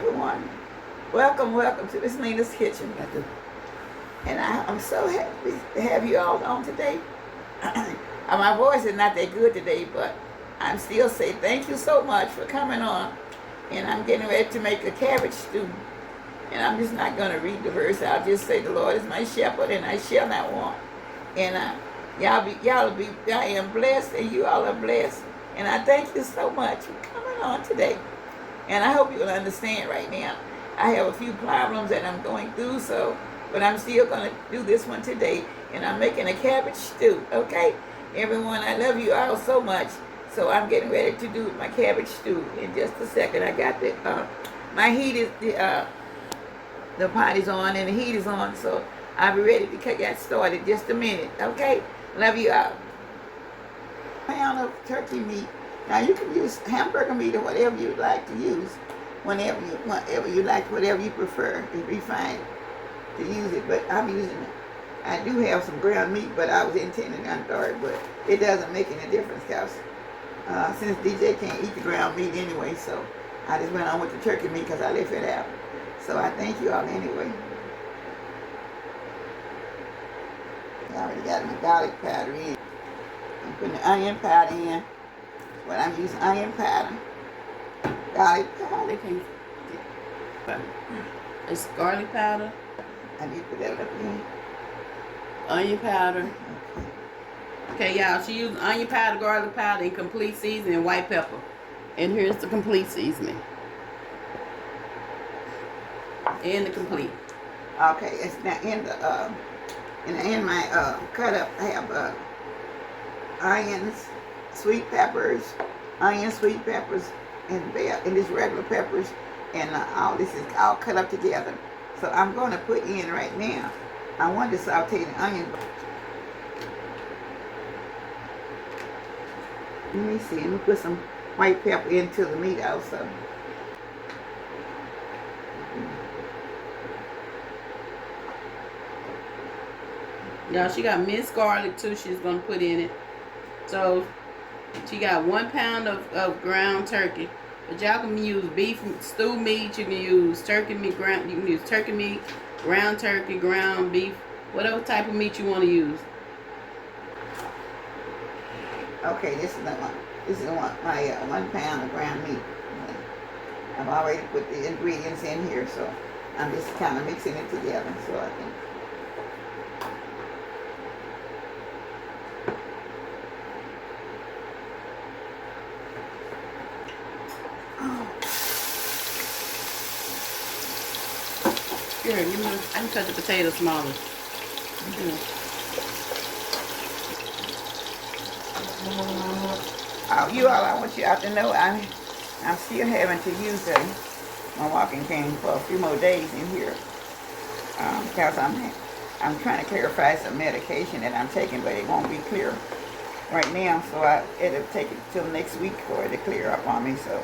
everyone. Welcome, welcome to Miss Lena's Kitchen. And I'm so happy to have you all on today. My voice is not that good today, but I'm still saying thank you so much for coming on. And I'm getting ready to make a cabbage stew. And I'm just not going to read the verse. I'll just say the Lord is my shepherd and I shall not want. And I am blessed and you all are blessed. And I thank you so much for coming on today. And I hope you'll understand right now. I have a few problems that I'm going through, but I'm still going to do this one today. And I'm making a cabbage stew, okay? Everyone, I love you all so much. So I'm getting ready to do my cabbage stew in just a second. I got my heat is, the pot is on and the heat is on, so I'll be ready to get started just a minute, okay? Love you all. Pound of turkey meat. Now you can use hamburger meat or whatever you like to use, whenever you like, whatever you prefer. It'd be fine to use it, but I'm using it. I do have some ground meat, but I was intending on it, but it doesn't make any difference because since DJ can't eat the ground meat anyway, so I just went on with the turkey meat because I left it out. So I thank you all anyway. I already got my garlic powder in. I'm putting the onion powder in. But I'm using onion powder, garlic powder. It's garlic powder. I need to put that up again. Onion powder. Okay, y'all. She using onion powder, garlic powder, and complete seasoning, and white pepper. And here's the complete seasoning. And the complete. Okay, it's now in my cut up. I have onions, sweet peppers, sweet peppers, and these regular peppers, and all this is all cut up together. So I'm going to put in right now. I want to saute the onion. Let me see. Let me put some white pepper into the meat also. Y'all, she got minced garlic too. She's gonna put in it. So she got 1 pound of ground turkey. But y'all can use beef stew meat. You can use turkey meat, ground. You can use turkey meat, ground turkey, ground beef, whatever type of meat you want to use. Okay, this is my 1 pound of ground meat. I've already put the ingredients in here, so I'm just kind of mixing it together so I can. Here, I can cut the potato smaller. You all, I want you all to know I'm still having to use my walking cane for a few more days in here because I'm trying to clarify some medication that I'm taking, but it won't be clear right now. So it'll take it till next week for it to clear up on me. So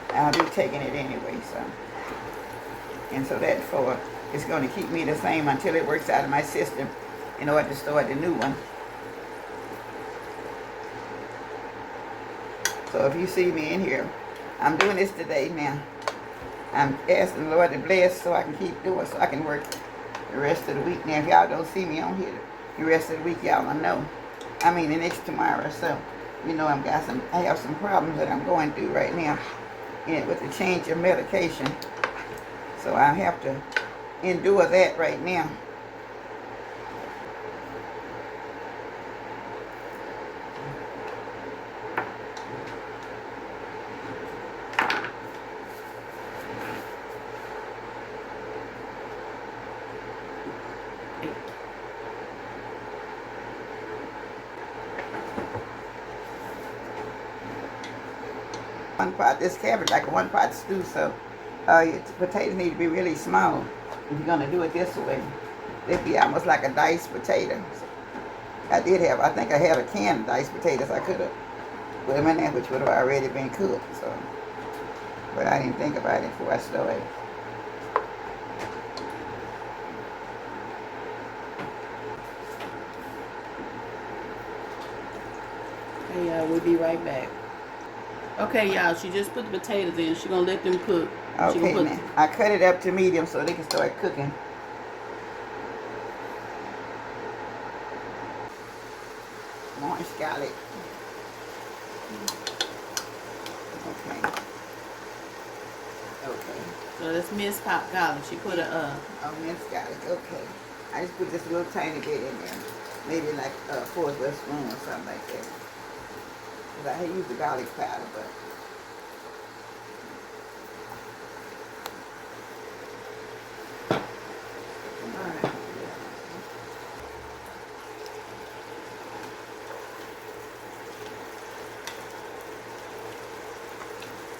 I'll be taking it anyway. So therefore it's going to keep me the same until it works out of my system in order to start the new one. So if you see me in here, I'm doing this today now. I'm asking the Lord to bless so I can keep doing, so I can work the rest of the week. Now, if y'all don't see me on here the rest of the week, y'all will know. I mean, the next tomorrow. So, you know, I have some problems that I'm going through right now with the change of medication. So I have to endure that right now. One pot, this cabbage like a 1 pot stew, so potatoes need to be really small if you're gonna do it this way. They'd be almost like a diced potato. So I think I had a can of diced potatoes. I could have put them in there, which would have already been cooked. So, but I didn't think about it before I started. Hey, we'll be right back. Okay, y'all, she just put the potatoes in. She gonna let them cook. Okay, now. I cut it up to medium so they can start cooking. Orange garlic. Okay. Okay. So that's minced garlic. She put a Oh, minced garlic. Okay. I just put just a little tiny bit in there. Maybe like a fourth of a spoon or something like that. Because I used the garlic powder, but. Alright.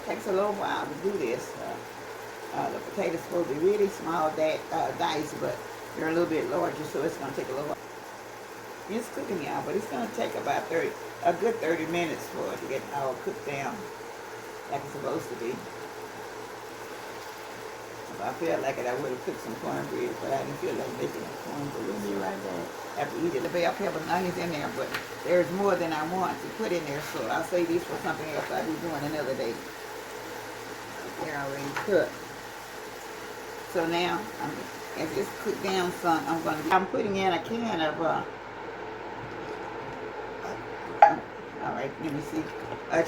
Takes a little while to do this. The potatoes supposed to be really small diced, but they're a little bit larger, so it's going to take a little while. It's cooking, y'all, but it's going to take about a good 30 minutes for it to get all cooked down like it's supposed to be. If I felt like it, I would have cooked some cornbread, but I didn't feel like making cornbread. We'll be right back. After eating the bell pepper and onions in there, but there's more than I want to put in there, so I'll save these for something else I'll be doing another day. They're already cooked. So now, as this cooked down some, I'm putting in a can of, all right, let me see,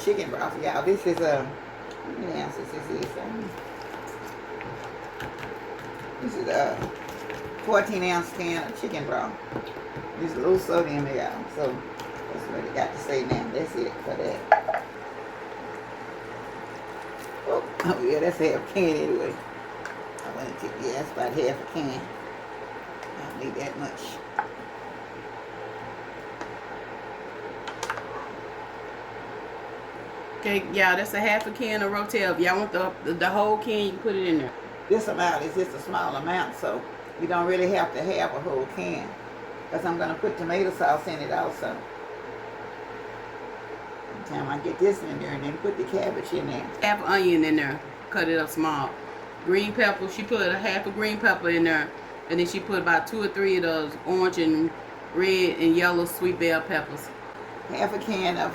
chicken broth. Y'all, this is how many ounces this is? This is a 14-ounce can of chicken broth. There's a little sodium there, y'all, so that's what it got to say now. That's it for that. Oh yeah, that's half a can anyway. Yeah, that's about half a can. I don't need that much. Okay, y'all, that's a half a can of Rotel. If y'all want the whole can, you can put it in there. This amount is just a small amount, so you don't really have to have a whole can. Because I'm going to put tomato sauce in it also. Time I get this in there and then put the cabbage in there. Half an onion in there. Cut it up small. Green pepper. She put a half a green pepper in there. And then she put about 2 or 3 of those orange and red and yellow sweet bell peppers. Half a can of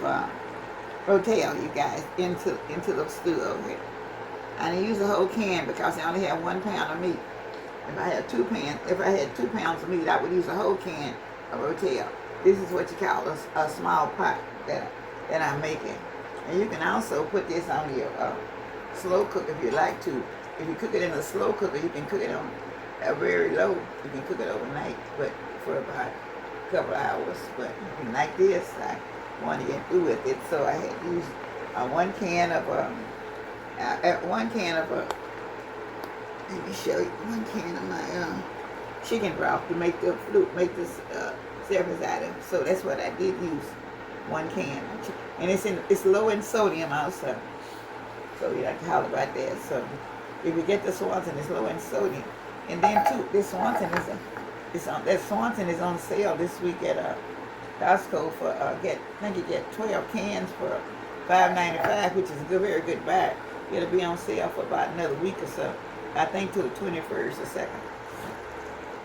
Rotel, you guys, into the stew over here. I didn't use the whole can because I only have 1 pound of meat. If I had 2 pounds of meat, I would use a whole can of Rotel. This is what you call a small pot that I'm making. And you can also put this on your slow cook if you like to. If you cook it in a slow cooker, you can cook it on a very low. You can cook it overnight, but for about a couple of hours. But like this, I want to get through with it, so I had used 1 can of let me show you 1 can of my chicken broth to make the this surface item. So that's what I did use, 1 can, and it's low in sodium also. So you have to holler about that. So if you get the Swanson, it's low in sodium, and then too, this Swanson is on sale this week at Costco for I think you get 12 cans for $5.95, which is a very good buy. It'll be on sale for about another week or so. I think till the 21st or 2nd.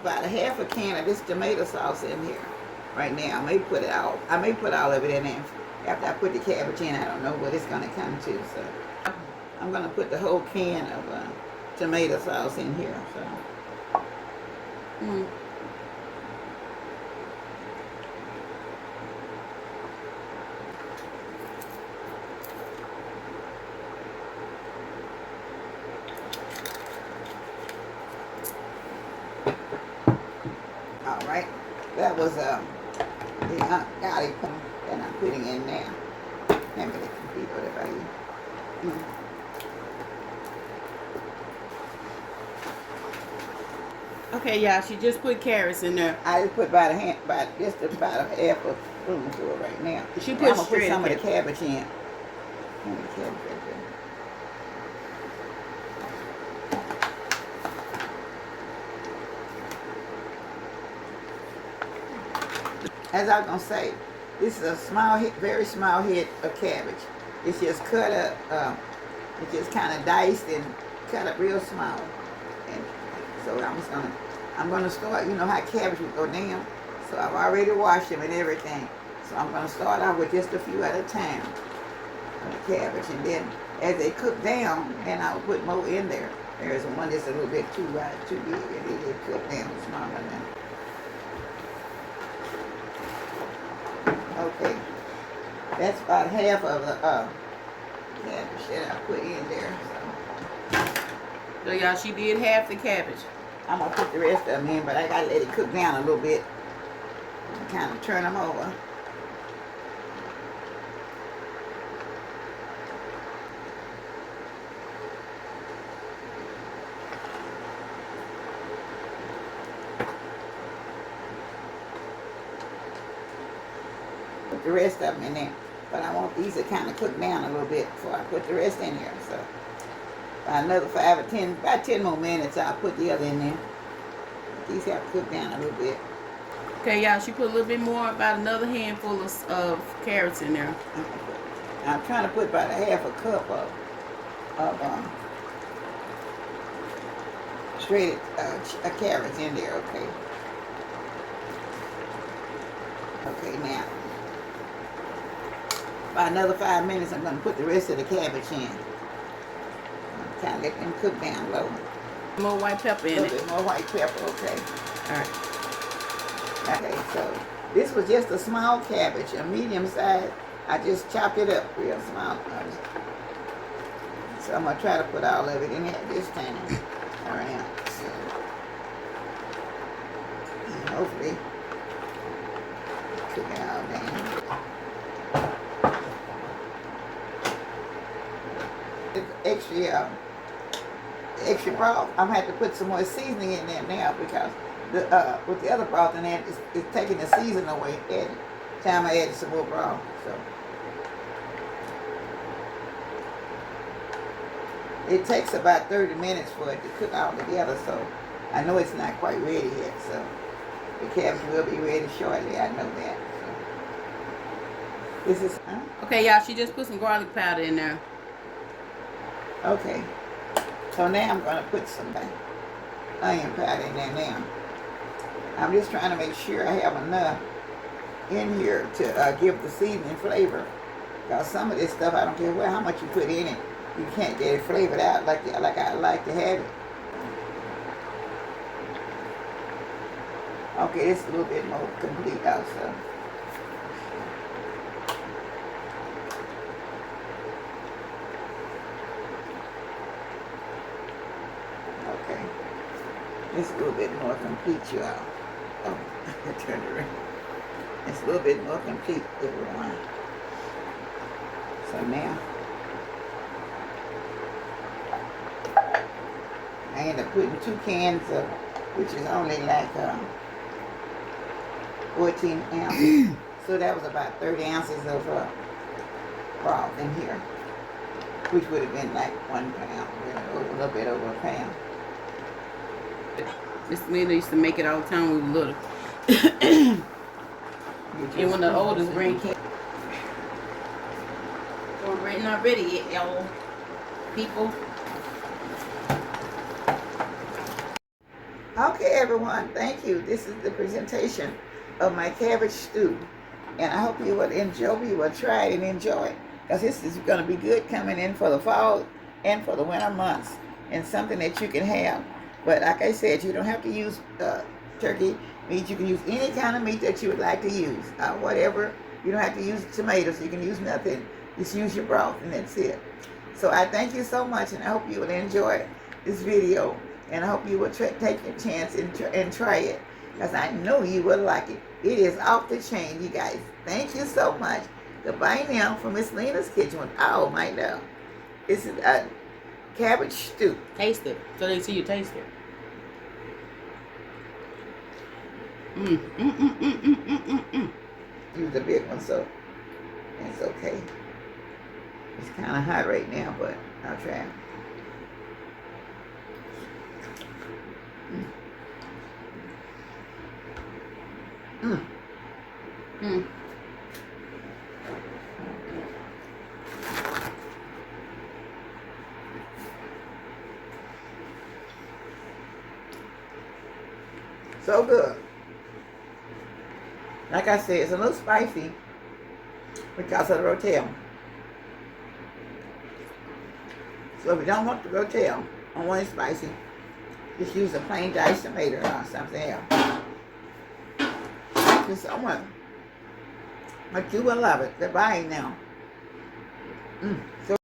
About a half a can of this tomato sauce in here right now. I may put all of it in there after I put the cabbage in. I don't know what it's gonna come to, so I'm gonna put the whole can of tomato sauce in here. So. All right, that was the garlic that I'm putting in now. Let me let some people if I eat. Okay, y'all, she just put carrots in there. I just put about just about a half a spoon to it right now. She I'm put gonna put some of the cabbage in. As I was gonna say, this is a very small head of cabbage. It's just cut up. It's just kind of diced and cut up real small. And so I'm gonna start. You know how cabbage would go down. So I've already washed them and everything. So I'm gonna start out with just a few at a time. of the cabbage, and then as they cook down, then I'll put more in there. There's one that's a little bit too big, and they cook down smaller now. Okay, that's about half of the cabbage that I put in there. So y'all, she did half the cabbage. I'm gonna put the rest of them in, but I gotta let it cook down a little bit. And kind of turn them over. Put the rest of them in there, but I want these to kind of cook down a little bit before I put the rest in here. So by another 5 or 10, about 10 more minutes, I'll put the other in there. These have to cook down a little bit. Okay, y'all, she put a little bit more, about another handful of carrots in there. I'm trying to put about a half a cup of shredded carrots in there. Okay. Okay, now by another 5 minutes, I'm going to put the rest of the cabbage in. Kind of let them cook down low. More white pepper in it. A little bit more white pepper, okay. All right. Okay, so this was just a small cabbage, a medium size. I just chopped it up real small. So I'm going to try to put all of it in there this time. All right. So, and hopefully, cook it all down. Extra broth. I'm gonna have to put some more seasoning in there now because with the other broth in there, it's taking the seasoning away. Every time I add some more broth, so it takes about 30 minutes for it to cook all together. So I know it's not quite ready yet. So the cabbage will be ready shortly. I know that. So this is Okay, y'all. She just put some garlic powder in there. okay. So now I'm going to put some onion powder in there now. I'm just trying to make sure I have enough in here to give the seasoning flavor. Because some of this stuff, I don't care how much you put in it, you can't get it flavored out like I like to have it. Okay, it's a little bit more complete also. It's a little bit more complete, y'all. Oh, I turned it around. It's a little bit more complete, everyone. So now, I end up putting 2 cans of, which is only like 14 ounces. So that was about 30 ounces of broth in here, which would have been like 1 pound, a little bit over a pound. Miss Lena used to make it all the time when we were little. And when the oldest grandkids. We're not ready yet, y'all. People. Okay, everyone, thank you. This is the presentation of my cabbage stew. And I hope you will enjoy, you will try it and enjoy it. Because this is going to be good coming in for the fall and for the winter months. And something that you can have. But like I said, you don't have to use turkey meat. You can use any kind of meat that you would like to use. Whatever. You don't have to use tomatoes. You can use nothing. Just use your broth and that's it. So I thank you so much and I hope you will enjoy this video. And I hope you will take your chance and try it. Because I know you will like it. It is off the chain, you guys. Thank you so much. Goodbye now from Miss Lena's Kitchen with all my love. This is cabbage stew. Taste it. So they see you taste it. Use the big one, so it's okay. It's kind of hot right now, but I'll try. So good. Like I said, it's a little spicy because of the Rotel. So if you don't want the Rotel, don't want it spicy, just use a plain diced tomato or something else. Thank you so much. But you will love it. Goodbye now. So